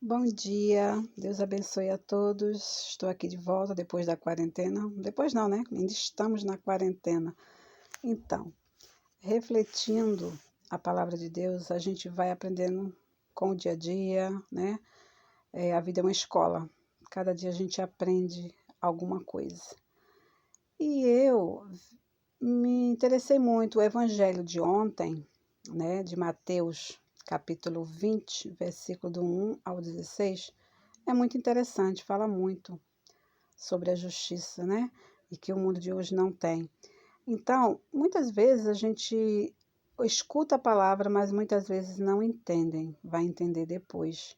Bom dia, Deus abençoe a todos. Estou aqui de volta depois da quarentena. Depois não, né? Ainda estamos na quarentena. Então, refletindo a palavra de Deus, a gente vai aprendendo com o dia a dia, né? A vida é uma escola. Cada dia a gente aprende alguma coisa. E eu me interessei muito. O evangelho de ontem, né? De Mateus, capítulo 20, versículo do 1 ao 16. É muito interessante, fala muito sobre a justiça, né? E que o mundo de hoje não tem. Então, muitas vezes a gente escuta a palavra, mas muitas vezes não entendem, vai entender depois.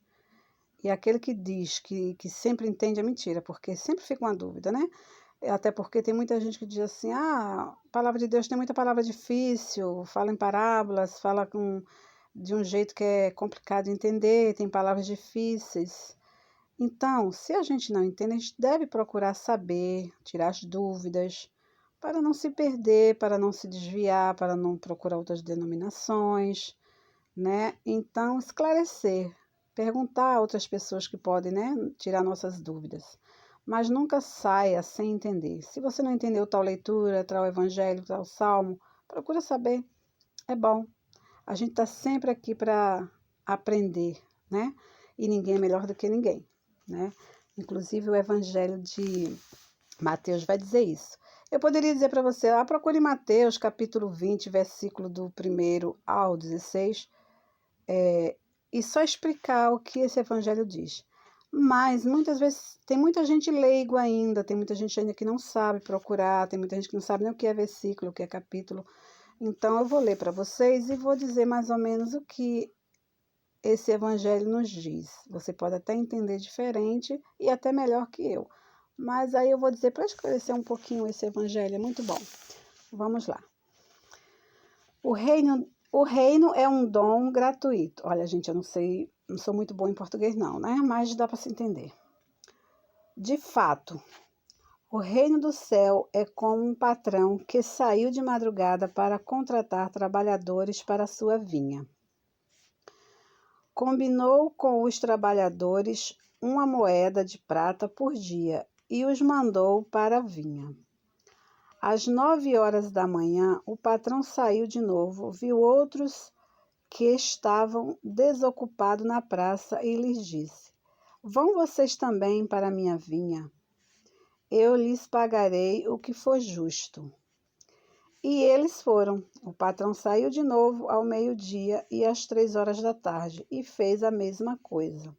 E aquele que diz que sempre entende é mentira, porque sempre fica uma dúvida, né? Até porque tem muita gente que diz assim, a palavra de Deus tem muita palavra difícil, fala em parábolas, de um jeito que é complicado de entender, tem palavras difíceis. Então, se a gente não entende, a gente deve procurar saber, tirar as dúvidas, para não se perder, para não se desviar, para não procurar outras denominações, né? Então, esclarecer, perguntar a outras pessoas que podem, né, tirar nossas dúvidas. Mas nunca saia sem entender. Se você não entendeu tal leitura, tal evangelho, tal salmo, procura saber. É bom. A gente está sempre aqui para aprender, né? E ninguém é melhor do que ninguém, né? Inclusive o Evangelho de Mateus vai dizer isso. Eu poderia dizer para você, procure Mateus capítulo 20, versículo do 1º ao 16, e só explicar o que esse Evangelho diz. Mas muitas vezes tem muita gente leigo ainda, tem muita gente ainda que não sabe procurar, tem muita gente que não sabe nem o que é versículo, o que é capítulo. Então eu vou ler para vocês e vou dizer mais ou menos o que esse evangelho nos diz. Você pode até entender diferente e até melhor que eu. Mas aí eu vou dizer para esclarecer um pouquinho esse evangelho, é muito bom. Vamos lá. O reino é um dom gratuito. Olha, gente, eu não sei, não sou muito boa em português não, né? Mas dá para se entender. De fato, o reino do céu é como um patrão que saiu de madrugada para contratar trabalhadores para a sua vinha. Combinou com os trabalhadores uma moeda de prata por dia e os mandou para a vinha. Às 9 horas da manhã, o patrão saiu de novo, viu outros que estavam desocupados na praça e lhes disse: Vão vocês também para a minha vinha. Eu lhes pagarei o que for justo. E eles foram. O patrão saiu de novo ao meio-dia e às 3 horas da tarde e fez a mesma coisa.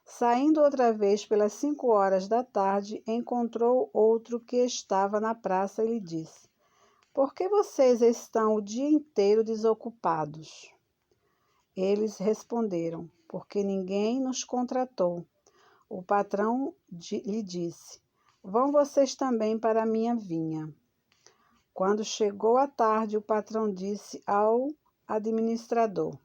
Saindo outra vez pelas 5 horas da tarde, encontrou outro que estava na praça e lhe disse: Por que vocês estão o dia inteiro desocupados? Eles responderam: Porque ninguém nos contratou. O patrão lhe disse: Vão vocês também para a minha vinha. Quando chegou a tarde, o patrão disse ao administrador: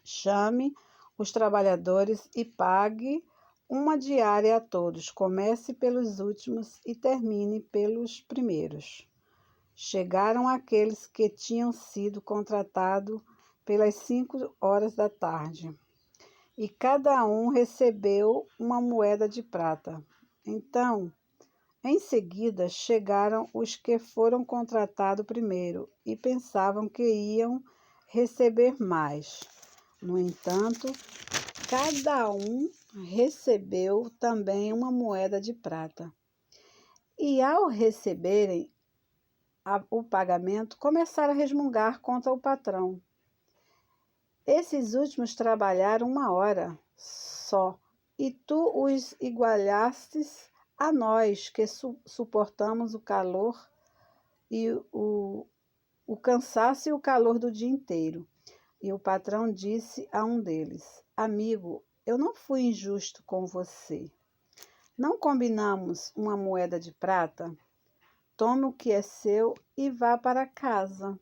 Chame os trabalhadores e pague uma diária a todos. Comece pelos últimos e termine pelos primeiros. Chegaram aqueles que tinham sido contratados pelas 5 horas da tarde, e cada um recebeu uma moeda de prata. Então, em seguida, chegaram os que foram contratados primeiro e pensavam que iam receber mais. No entanto, cada um recebeu também uma moeda de prata. E ao receberem o pagamento, começaram a resmungar contra o patrão. Esses últimos trabalharam 1 hora só, e tu os igualastes a nós, que suportamos o calor e o cansaço e o calor do dia inteiro. E o patrão disse a um deles: Amigo, eu não fui injusto com você. Não combinamos uma moeda de prata? Tome o que é seu e vá para casa.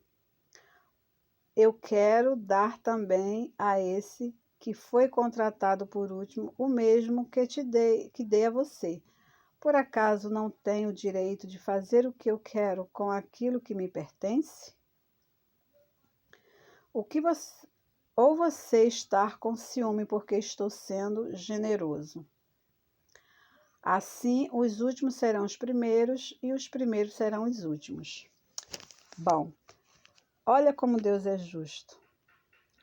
Eu quero dar também a esse que foi contratado por último o mesmo que dei a você. Por acaso não tenho o direito de fazer o que eu quero com aquilo que me pertence? O que você, ou você estar com ciúme porque estou sendo generoso. Assim, os últimos serão os primeiros e os primeiros serão os últimos. Bom, olha como Deus é justo.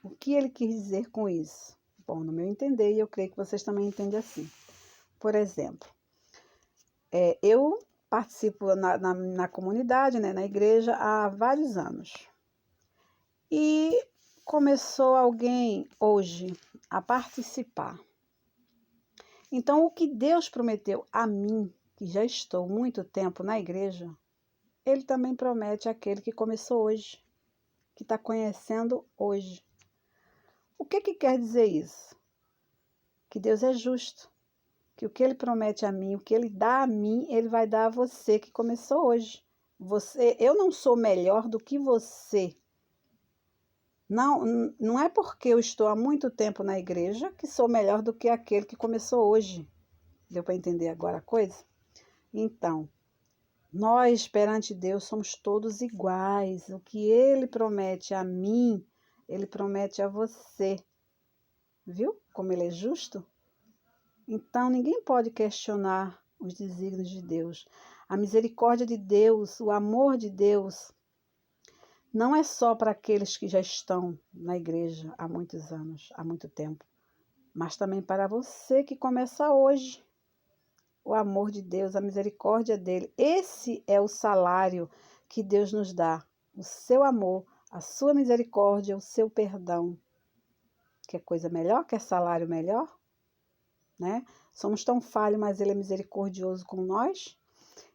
O que ele quis dizer com isso? Bom, no meu entender, e eu creio que vocês também entendem assim. Por exemplo, eu participo na comunidade, né, na igreja, há vários anos. E começou alguém hoje a participar. Então, o que Deus prometeu a mim, que já estou muito tempo na igreja, ele também promete àquele que começou hoje, que está conhecendo hoje. O que quer dizer isso? Que Deus é justo, que o que ele promete a mim, o que ele dá a mim, ele vai dar a você que começou hoje. Eu não sou melhor do que você. Não é porque eu estou há muito tempo na igreja que sou melhor do que aquele que começou hoje. Deu para entender agora a coisa? Então, nós perante Deus somos todos iguais. O que ele promete a mim, ele promete a você. Viu como ele é justo? Então, ninguém pode questionar os desígnios de Deus. A misericórdia de Deus, o amor de Deus, não é só para aqueles que já estão na igreja há muitos anos, há muito tempo, mas também para você que começa hoje. O amor de Deus, a misericórdia dele, esse é o salário que Deus nos dá. O seu amor, a sua misericórdia, o seu perdão. Quer coisa melhor? Quer salário melhor? Né? Somos tão falhos, mas ele é misericordioso com nós.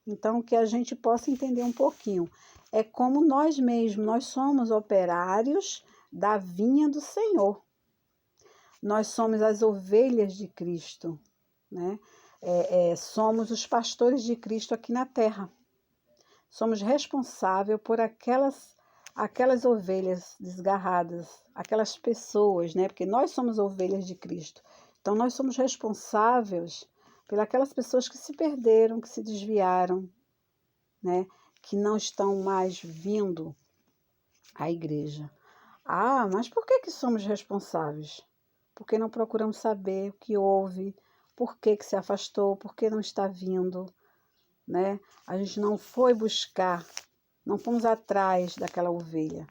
Então, que a gente possa entender um pouquinho. É como nós mesmos, nós somos operários da vinha do Senhor. Nós somos as ovelhas de Cristo, né? Somos os pastores de Cristo aqui na terra. Somos responsáveis por aquelas ovelhas desgarradas, aquelas pessoas, né? Porque nós somos ovelhas de Cristo. Então, nós somos responsáveis pelas pessoas que se perderam, que se desviaram, né? Que não estão mais vindo à igreja. Ah, mas por que somos responsáveis? Porque não procuramos saber o que houve, por que se afastou, por que não está vindo, né? A gente não foi buscar, não fomos atrás daquela ovelha.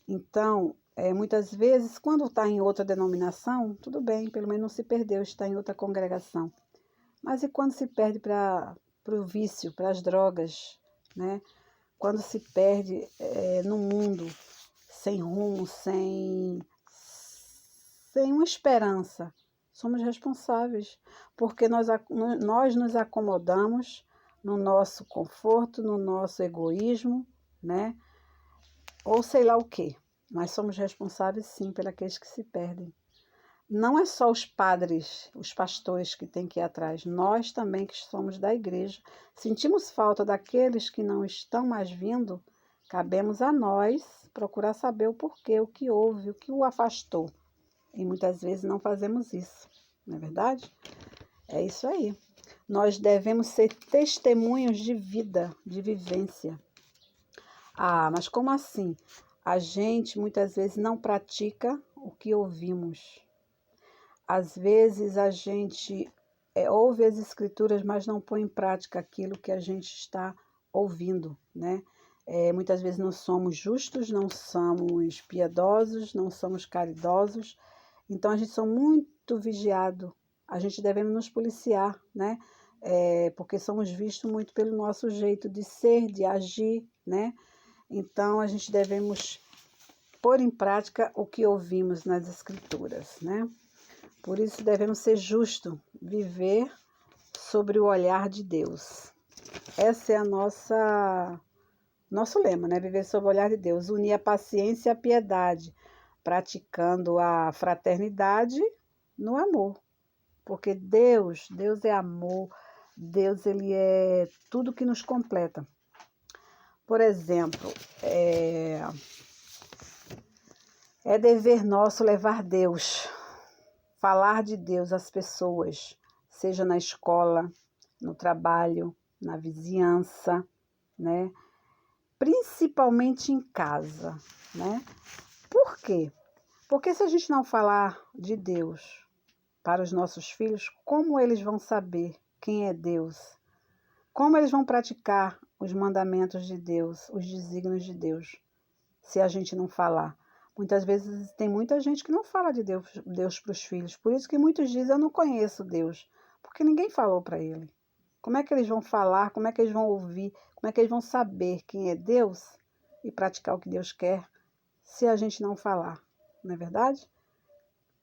Então, muitas vezes, quando está em outra denominação, tudo bem, pelo menos não se perdeu, está em outra congregação. Mas e quando se perde para o vício, para as drogas, né? Quando se perde no mundo, sem rumo, sem uma esperança, somos responsáveis, porque nós nos acomodamos no nosso conforto, no nosso egoísmo, né? Ou sei lá o quê. Mas somos responsáveis, sim, pelos que se perdem. Não é só os padres, os pastores que têm que ir atrás. Nós também, que somos da igreja, sentimos falta daqueles que não estão mais vindo, cabemos a nós procurar saber o porquê, o que houve, o que o afastou. E muitas vezes não fazemos isso, não é verdade? É isso aí. Nós devemos ser testemunhos de vida, de vivência. Ah, mas como assim? A gente muitas vezes não pratica o que ouvimos. Às vezes a gente ouve as escrituras, mas não põe em prática aquilo que a gente está ouvindo, né? Muitas vezes não somos justos, não somos piedosos, não somos caridosos. Então a gente é muito vigiado. A gente devemos nos policiar, né? Porque somos vistos muito pelo nosso jeito de ser, de agir, né? Então a gente devemos pôr em prática o que ouvimos nas escrituras, né? Por isso devemos ser justos, viver sobre o olhar de Deus. Esse é nosso lema, né? Viver sob o olhar de Deus, unir a paciência e a piedade, praticando a fraternidade no amor. Porque Deus é amor, Deus ele é tudo que nos completa. Por exemplo, é dever nosso levar Deus, falar de Deus às pessoas, seja na escola, no trabalho, na vizinhança, né? Principalmente em casa, né? Por quê? Porque se a gente não falar de Deus para os nossos filhos, como eles vão saber quem é Deus? Como eles vão praticar os mandamentos de Deus, os desígnios de Deus, se a gente não falar? Muitas vezes tem muita gente que não fala de Deus para os filhos. Por isso que muitos dizem, eu não conheço Deus, porque ninguém falou para ele. Como é que eles vão falar? Como é que eles vão ouvir? Como é que eles vão saber quem é Deus e praticar o que Deus quer se a gente não falar? Não é verdade?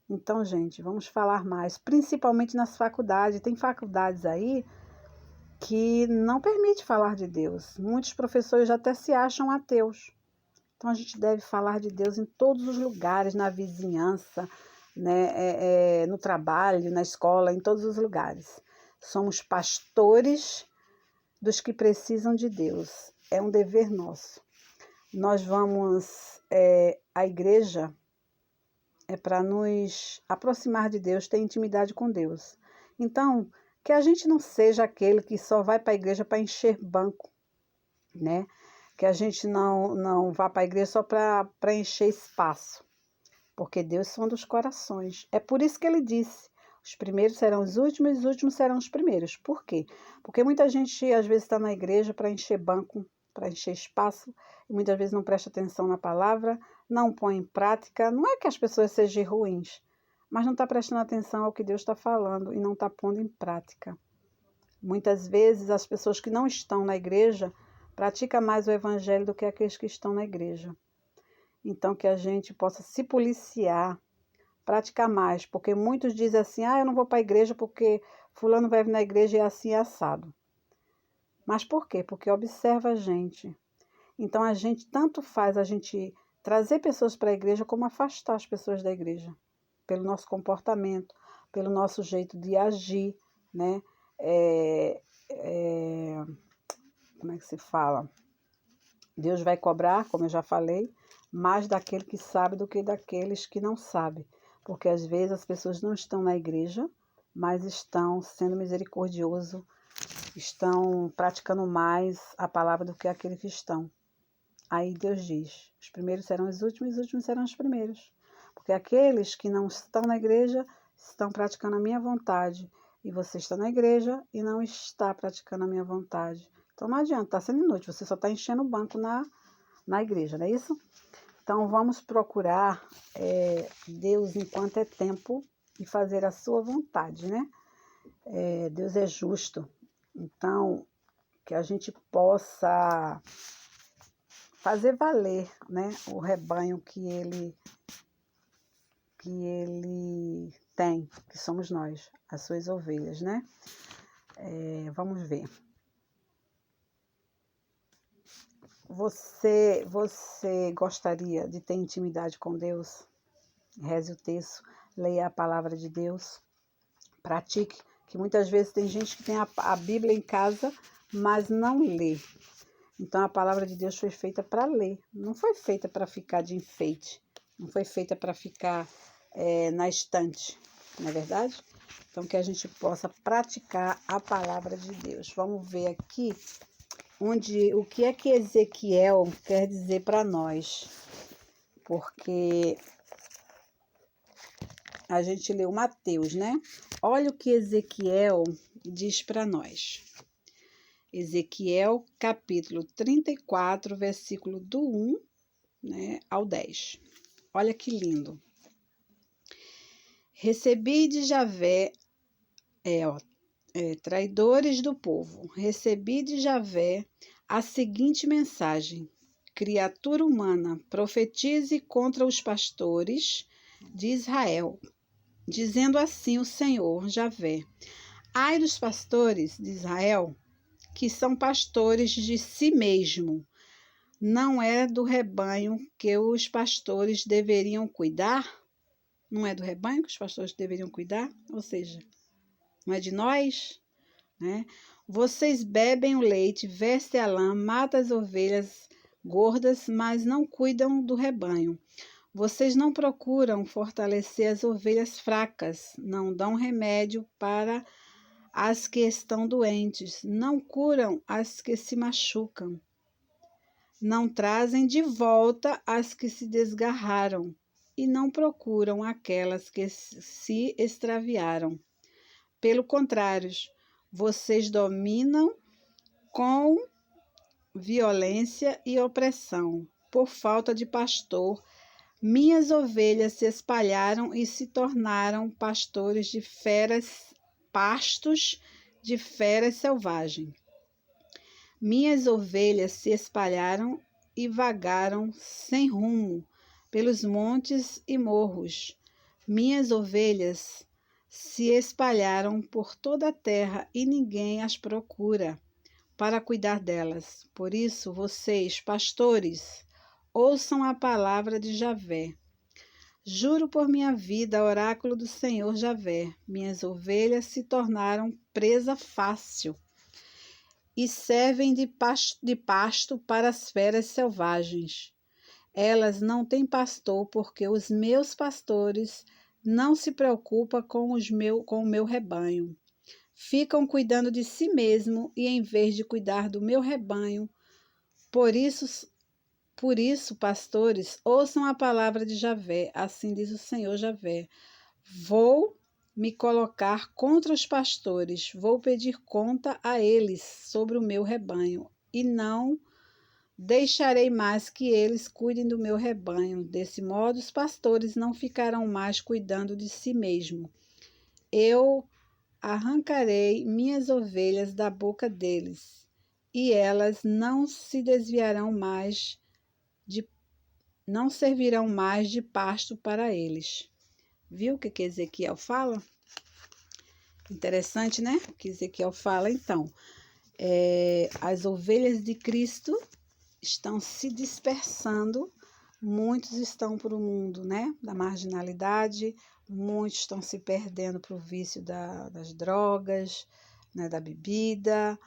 Então, gente, vamos falar mais, principalmente nas faculdades. Tem faculdades aí que não permite falar de Deus. Muitos professores até se acham ateus. Então, a gente deve falar de Deus em todos os lugares, na vizinhança, né, no trabalho, na escola, em todos os lugares. Somos pastores dos que precisam de Deus. É um dever nosso. Nós vamos à igreja para nos aproximar de Deus, ter intimidade com Deus. Então, que a gente não seja aquele que só vai para a igreja para encher banco, né? Que a gente não vá para a igreja só para encher espaço, porque Deus sonda os corações. É por isso que ele disse, os primeiros serão os últimos serão os primeiros. Por quê? Porque muita gente às vezes está na igreja para encher banco, para encher espaço, e muitas vezes não presta atenção na palavra, não põe em prática. Não é que as pessoas sejam ruins, mas não está prestando atenção ao que Deus está falando e não está pondo em prática. Muitas vezes as pessoas que não estão na igreja praticam mais o evangelho do que aqueles que estão na igreja. Então que a gente possa se policiar, praticar mais, porque muitos dizem assim, eu não vou para a igreja porque fulano vai vir na igreja e é assim assado. Mas por quê? Porque observa a gente. Então a gente tanto faz a gente trazer pessoas para a igreja como afastar as pessoas da igreja, pelo nosso comportamento, pelo nosso jeito de agir, né? Como é que se fala? Deus vai cobrar, como eu já falei, mais daquele que sabe do que daqueles que não sabem. Porque às vezes as pessoas não estão na igreja, mas estão sendo misericordiosos, estão praticando mais a palavra do que aqueles que estão. Aí Deus diz, os primeiros serão os últimos serão os primeiros. Porque aqueles que não estão na igreja estão praticando a minha vontade. E você está na igreja e não está praticando a minha vontade. Então não adianta, está sendo inútil, você só está enchendo o banco na igreja, não é isso? Então vamos procurar Deus enquanto é tempo e fazer a sua vontade, né? Deus é justo, então que a gente possa fazer valer, né, o rebanho que ele tem, que somos nós, as suas ovelhas, né? Vamos ver. Você gostaria de ter intimidade com Deus? Reze o texto, leia a palavra de Deus, pratique, que muitas vezes tem gente que tem a Bíblia em casa, mas não lê. Então a palavra de Deus foi feita para ler, não foi feita para ficar de enfeite, não foi feita para ficar na estante, não é verdade? Então que a gente possa praticar a palavra de Deus. Vamos ver aqui o que é que Ezequiel quer dizer para nós, porque a gente leu Mateus, né? Olha o que Ezequiel diz para nós. Ezequiel, capítulo 34, versículo do 1, né, ao 10. Olha que lindo. Recebi de Javé, traidores do povo, recebi de Javé a seguinte mensagem: criatura humana, profetize contra os pastores de Israel, dizendo assim o Senhor Javé: ai dos pastores de Israel, que são pastores de si mesmo. Não é do rebanho que os pastores deveriam cuidar? Não é do rebanho que os pastores deveriam cuidar? Ou seja, não é de nós? Né? Vocês bebem o leite, vestem a lã, matam as ovelhas gordas, mas não cuidam do rebanho. Vocês não procuram fortalecer as ovelhas fracas, não dão remédio para as que estão doentes, não curam as que se machucam, não trazem de volta as que se desgarraram, e não procuram aquelas que se extraviaram. Pelo contrário, vocês dominam com violência e opressão. Por falta de pastor, minhas ovelhas se espalharam e se tornaram pastos de feras selvagens. Minhas ovelhas se espalharam e vagaram sem rumo pelos montes e morros. Minhas ovelhas se espalharam por toda a terra e ninguém as procura para cuidar delas. Por isso, vocês, pastores, ouçam a palavra de Javé. Juro por minha vida, oráculo do Senhor Javé, minhas ovelhas se tornaram presa fácil e servem de pasto para as feras selvagens. Elas não têm pastor, porque os meus pastores não se preocupam com o meu rebanho. Ficam cuidando de si mesmo e em vez de cuidar do meu rebanho. Por isso, pastores, ouçam a palavra de Javé, assim diz o Senhor Javé. Vou me colocar contra os pastores, vou pedir conta a eles sobre o meu rebanho, e não deixarei mais que eles cuidem do meu rebanho. Desse modo, os pastores não ficarão mais cuidando de si mesmo. Eu arrancarei minhas ovelhas da boca deles, e elas não se desviarão mais não servirão mais de pasto para eles. Viu o que Ezequiel fala? Interessante, né? O que Ezequiel fala, então. As ovelhas de Cristo estão se dispersando, muitos estão para o mundo, né? Da marginalidade, muitos estão se perdendo para o vício das drogas, né? Da bebida,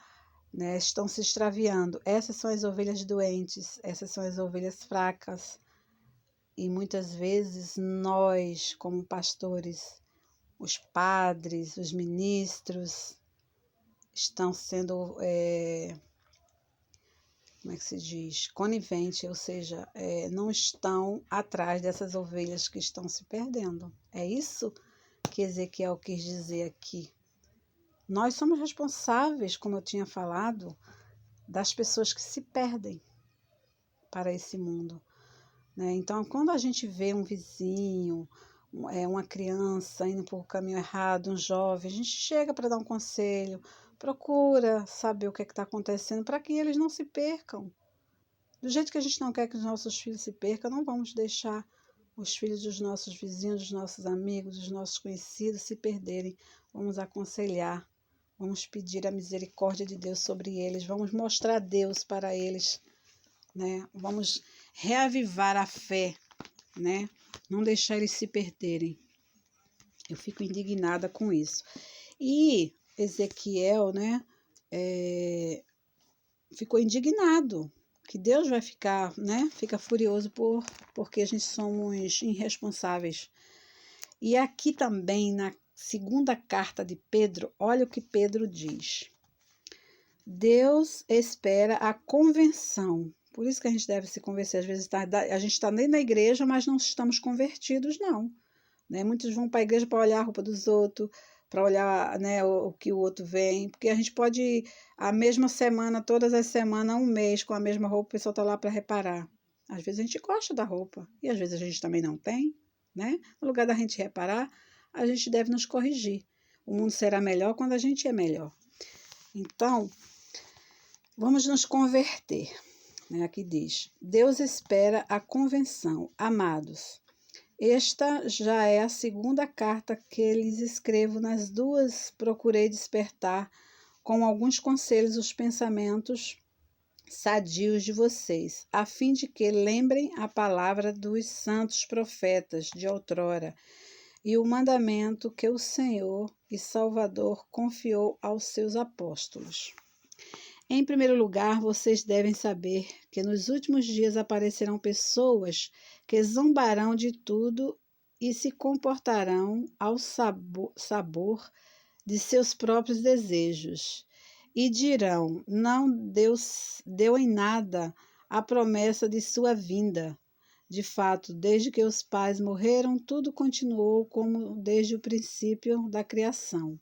né? Estão se extraviando. Essas são as ovelhas doentes, essas são as ovelhas fracas. E muitas vezes nós, como pastores, os padres, os ministros, estão sendo, como é que se diz? Conivente, ou seja, não estão atrás dessas ovelhas que estão se perdendo. É isso que Ezequiel quis dizer aqui. Nós somos responsáveis, como eu tinha falado, das pessoas que se perdem para esse mundo. Então, quando a gente vê um vizinho, uma criança indo por um caminho errado, um jovem, a gente chega para dar um conselho, procura saber o que está acontecendo para que eles não se percam. Do jeito que a gente não quer que os nossos filhos se percam, não vamos deixar os filhos dos nossos vizinhos, dos nossos amigos, dos nossos conhecidos se perderem. Vamos aconselhar, vamos pedir a misericórdia de Deus sobre eles, vamos mostrar Deus para eles, né? Vamos reavivar a fé, né? Não deixar eles se perderem. Eu fico indignada com isso. E Ezequiel, né, ficou indignado, que Deus vai ficar, né, fica furioso porque a gente somos irresponsáveis. E aqui também, na segunda carta de Pedro, olha o que Pedro diz. Deus espera a conversão. Por isso que a gente deve se converter. Às vezes a gente está nem na igreja, mas não estamos convertidos, não. Né? Muitos vão para a igreja para olhar a roupa dos outros, para olhar, né, o que o outro vem. Porque a gente pode ir a mesma semana, todas as semanas, um mês, com a mesma roupa, o pessoal está lá para reparar. Às vezes a gente gosta da roupa e às vezes a gente também não tem. Né? No lugar da gente reparar, a gente deve nos corrigir. O mundo será melhor quando a gente é melhor. Então, vamos nos converter. Aqui diz, Deus espera a convenção. Amados, esta já é a segunda carta que lhes escrevo. Nas duas procurei despertar com alguns conselhos os pensamentos sadios de vocês, a fim de que lembrem a palavra dos santos profetas de outrora e o mandamento que o Senhor e Salvador confiou aos seus apóstolos. Em primeiro lugar, vocês devem saber que nos últimos dias aparecerão pessoas que zombarão de tudo e se comportarão ao sabor de seus próprios desejos. E dirão, não deu em nada a promessa de sua vinda. De fato, desde que os pais morreram, tudo continuou como desde o princípio da criação.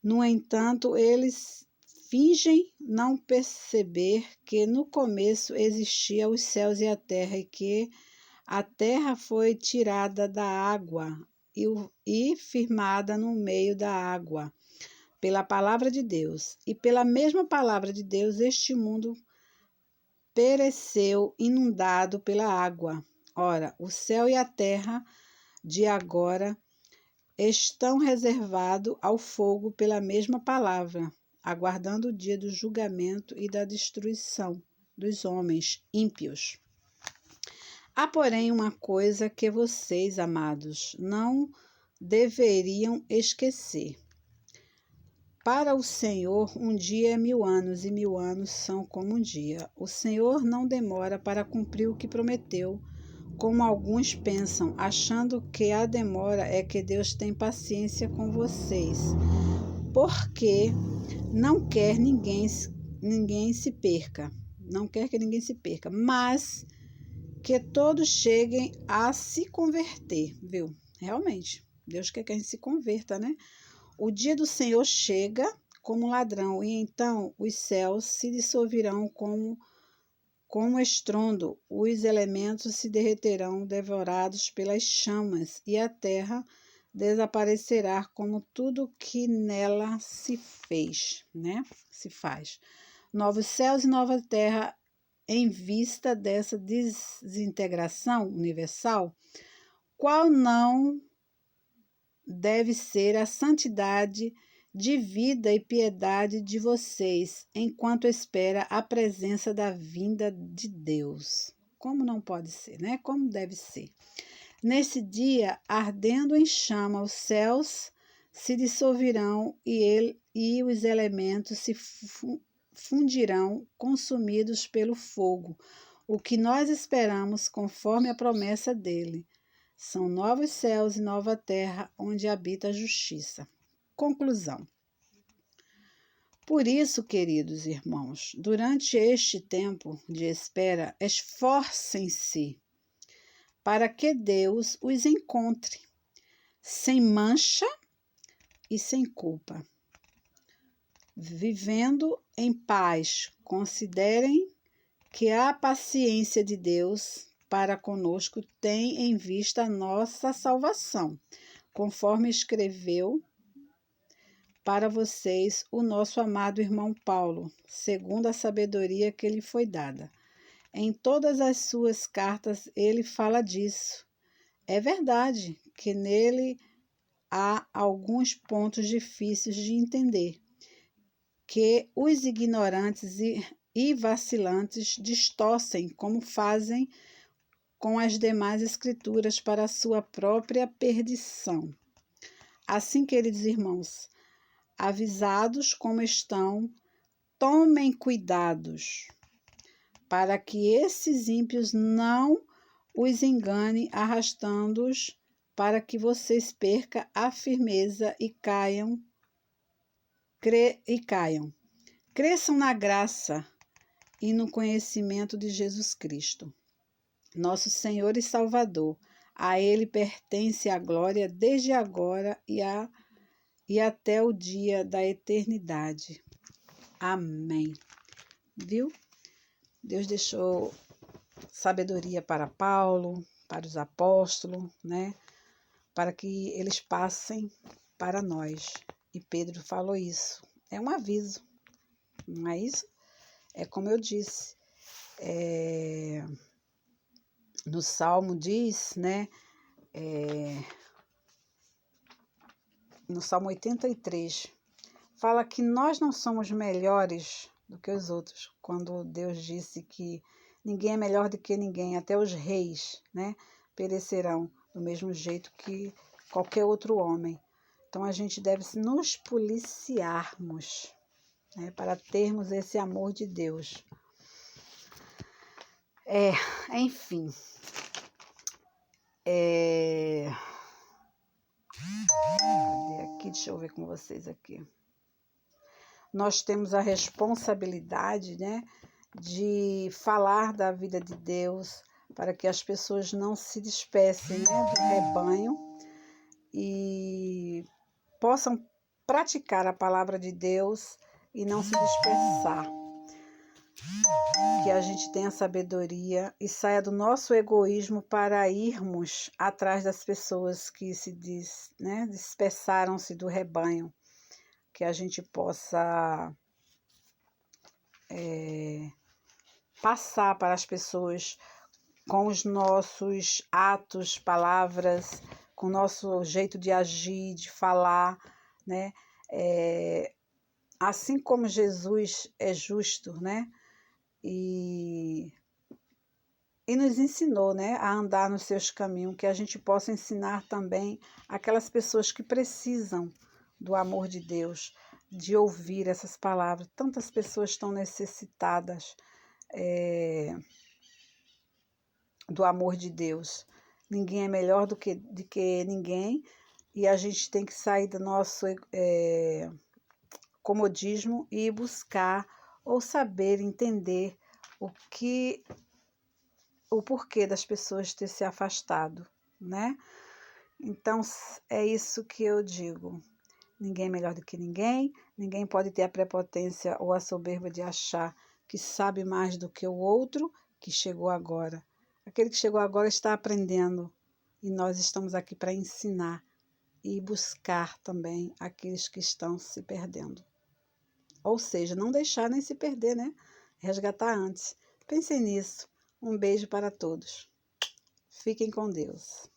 No entanto, eles fingem não perceber que no começo existiam os céus e a terra e que a terra foi tirada da água e firmada no meio da água pela palavra de Deus. E pela mesma palavra de Deus, este mundo pereceu inundado pela água. Ora, o céu e a terra de agora estão reservados ao fogo pela mesma palavra, aguardando o dia do julgamento e da destruição dos homens ímpios. Há, porém, uma coisa que vocês, amados, não deveriam esquecer. Para o Senhor, um dia é 1000 anos, e 1000 anos são como um dia. O Senhor não demora para cumprir o que prometeu, como alguns pensam, achando que a demora é que Deus tem paciência com vocês, porque não quer ninguém se perca. Não quer que ninguém se perca, mas que todos cheguem a se converter, viu? Realmente, Deus quer que a gente se converta, né? O dia do Senhor chega como ladrão, e então os céus se dissolverão como estrondo, os elementos se derreterão devorados pelas chamas, e a terra desaparecerá como tudo que nela se fez, né? Se faz. Novos céus e nova terra, em vista dessa desintegração universal, qual não deve ser a santidade de vida e piedade de vocês, enquanto espera a presença da vinda de Deus. Como não pode ser, né? Como deve ser. Nesse dia, ardendo em chama, os céus se dissolverão e os elementos se fundirão, consumidos pelo fogo. O que nós esperamos, conforme a promessa dele, são novos céus e nova terra, onde habita a justiça. Conclusão. Por isso, queridos irmãos, durante este tempo de espera, esforcem-se para que Deus os encontre, sem mancha e sem culpa, vivendo em paz. Considerem que a paciência de Deus para conosco tem em vista a nossa salvação, conforme escreveu para vocês o nosso amado irmão Paulo, segundo a sabedoria que lhe foi dada. Em todas as suas cartas ele fala disso. É verdade que nele há alguns pontos difíceis de entender, que os ignorantes e vacilantes distorcem, como fazem com as demais escrituras, para a sua própria perdição. Assim, queridos irmãos, avisados como estão, tomem cuidados, para que esses ímpios não os engane, arrastando-os para que vocês percam a firmeza e caiam. Cresçam na graça e no conhecimento de Jesus Cristo, nosso Senhor e Salvador. A Ele pertence a glória desde agora e até o dia da eternidade. Amém. Viu? Deus deixou sabedoria para Paulo, para os apóstolos, né? Para que eles passem para nós. E Pedro falou isso. É um aviso, não é isso? É como eu disse, no Salmo diz, né? No Salmo 83, fala que nós não somos melhores do que os outros, quando Deus disse que ninguém é melhor do que ninguém, até os reis, né, perecerão do mesmo jeito que qualquer outro homem. Então a gente deve nos policiarmos, né, para termos esse amor de Deus. Enfim. Cadê aqui? Deixa eu ver com vocês aqui. Nós temos a responsabilidade, né, de falar da vida de Deus para que as pessoas não se dispersem, né, do rebanho e possam praticar a palavra de Deus e não se dispersar. Que a gente tenha sabedoria e saia do nosso egoísmo para irmos atrás das pessoas que dispersaram-se do rebanho. Que a gente possa passar para as pessoas com os nossos atos, palavras, com o nosso jeito de agir, de falar, né? Assim como Jesus é justo, né? E nos ensinou, né, a andar nos seus caminhos, que a gente possa ensinar também aquelas pessoas que precisam do amor de Deus, de ouvir essas palavras. Tantas pessoas estão necessitadas do amor de Deus. Ninguém é melhor do que ninguém e a gente tem que sair do nosso comodismo e buscar ou saber entender o porquê das pessoas ter se afastado, né? Então, é isso que eu digo. Ninguém é melhor do que ninguém, ninguém pode ter a prepotência ou a soberba de achar que sabe mais do que o outro que chegou agora. Aquele que chegou agora está aprendendo e nós estamos aqui para ensinar e buscar também aqueles que estão se perdendo. Ou seja, não deixar nem se perder, né? Resgatar antes. Pensem nisso. Um beijo para todos. Fiquem com Deus.